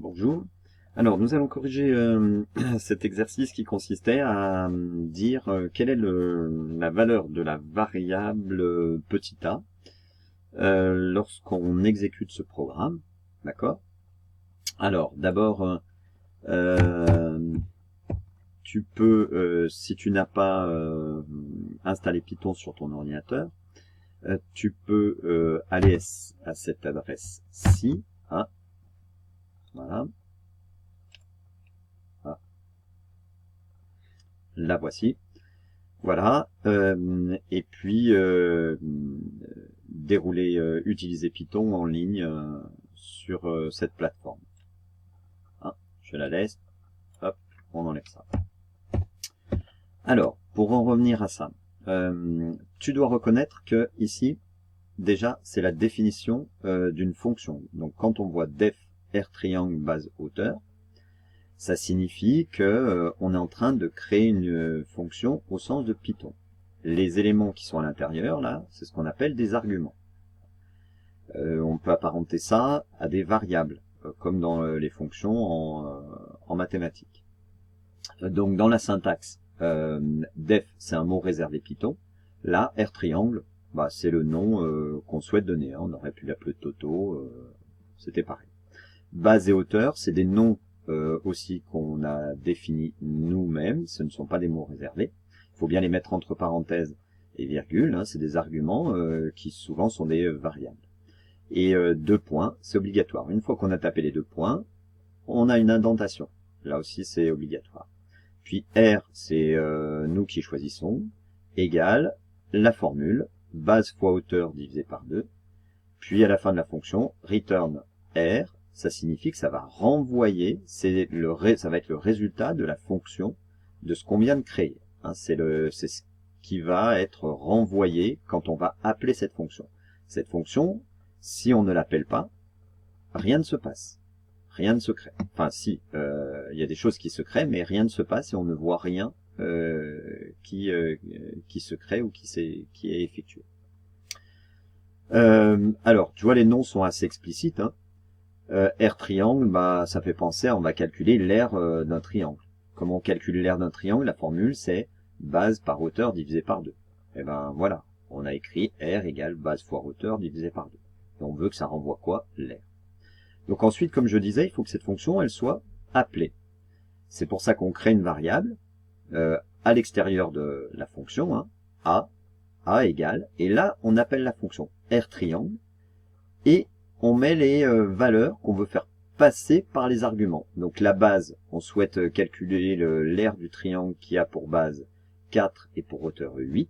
Bonjour. Alors, nous allons corriger cet exercice qui consistait à dire quelle est la valeur de la variable petit a lorsqu'on exécute ce programme. D'accord? Alors, d'abord, tu peux, si tu n'as pas installé Python sur ton ordinateur, tu peux aller à cette adresse-ci. Hein, voilà. La voici. Voilà. Et puis dérouler, utiliser Python en ligne sur cette plateforme. Hein, je la laisse. Hop, on enlève ça. Alors, pour en revenir à ça, tu dois reconnaître que ici, déjà, c'est la définition d'une fonction. Donc, quand on voit def r triangle base hauteur, ça signifie que on est en train de créer une fonction au sens de Python. Les éléments qui sont à l'intérieur, là, c'est ce qu'on appelle des arguments. On peut apparenter ça à des variables, comme dans les fonctions en mathématiques. Donc dans la syntaxe, def, c'est un mot réservé Python. Là, r triangle, bah, c'est le nom qu'on souhaite donner. Hein. On aurait pu l'appeler Toto, c'était pareil. Base et hauteur, c'est des noms aussi qu'on a définis nous-mêmes. Ce ne sont pas des mots réservés. Il faut bien les mettre entre parenthèses et virgules. Hein. C'est des arguments qui souvent sont des variables. Et 2 points, c'est obligatoire. Une fois qu'on a tapé les 2 points, on a une indentation. Là aussi, c'est obligatoire. Puis R, c'est nous qui choisissons, égale la formule, base fois hauteur divisé par 2. Puis à la fin de la fonction, return R, ça signifie que ça va renvoyer, ça va être le résultat de la fonction de ce qu'on vient de créer. Hein, c'est ce qui va être renvoyé quand on va appeler cette fonction. Cette fonction, si on ne l'appelle pas, rien ne se passe. Rien ne se crée. Enfin, si, il y a des choses qui se créent, mais rien ne se passe et on ne voit rien qui se crée ou qui est effectué. Alors, tu vois, les noms sont assez explicites. Hein. R triangle, bah, ça fait penser à on va calculer l'aire d'un triangle. Comment on calcule l'aire d'un triangle? La formule, c'est base par hauteur divisé par 2. Et ben voilà, on a écrit R égale base fois hauteur divisé par 2. Et on veut que ça renvoie quoi? L'aire. Donc ensuite, comme je disais, il faut que cette fonction, elle soit appelée. C'est pour ça qu'on crée une variable à l'extérieur de la fonction, hein, a égale, et là, on appelle la fonction R triangle, et on met les valeurs qu'on veut faire passer par les arguments. Donc la base, on souhaite calculer l'aire du triangle qui a pour base 4 et pour hauteur 8.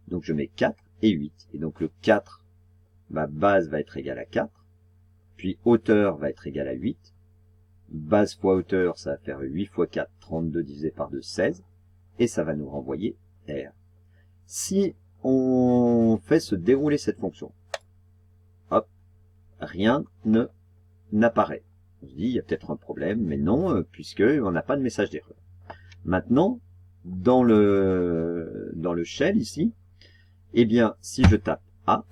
Donc je mets 4 et 8. Et donc le 4, ma base va être égale à 4. Puis hauteur va être égale à 8. Base fois hauteur, ça va faire 8 fois 4, 32 divisé par 2, 16. Et ça va nous renvoyer R. Si on fait se dérouler cette fonction, hop, rien n'apparaît. On se dit, il y a peut-être un problème, mais non, puisqu'on n'a pas de message d'erreur. Maintenant, dans le shell ici, eh bien, si je tape A,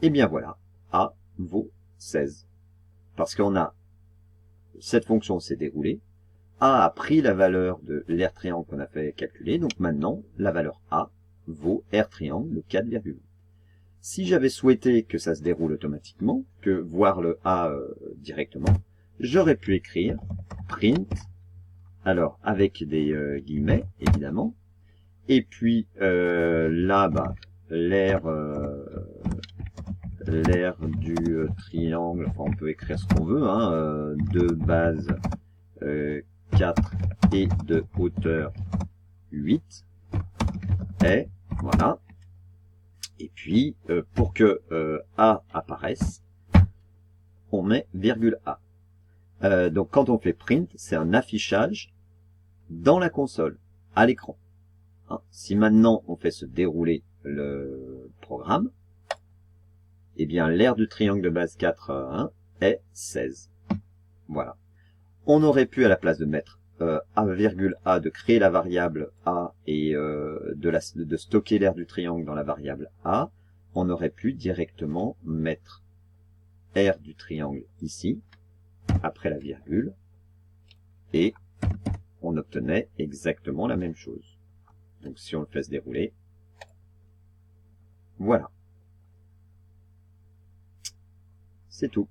eh bien voilà, A vaut 16. Parce qu'on a, cette fonction s'est déroulée, A pris la valeur de l'aire triangle qu'on a fait calculer, donc maintenant, la valeur A vaut R triangle, le 4,8. Si j'avais souhaité que ça se déroule automatiquement, que voir le A directement, j'aurais pu écrire print, alors avec des guillemets, évidemment, et puis là, bah, l'aire du triangle, enfin on peut écrire ce qu'on veut, hein, de base 4 et de hauteur 8, et voilà. Et puis, pour que A apparaisse, on met virgule A. Donc quand on fait print, c'est un affichage dans la console, à l'écran. Hein. Si maintenant on fait se dérouler le programme, eh bien l'aire du triangle de base 4 est 16. Voilà. On aurait pu, à la place de mettre A,A, de créer la variable A et de stocker l'aire du triangle dans la variable A, on aurait pu directement mettre R du triangle ici, après la virgule, et on obtenait exactement la même chose. Donc si on le fait se dérouler, voilà. C'est tout.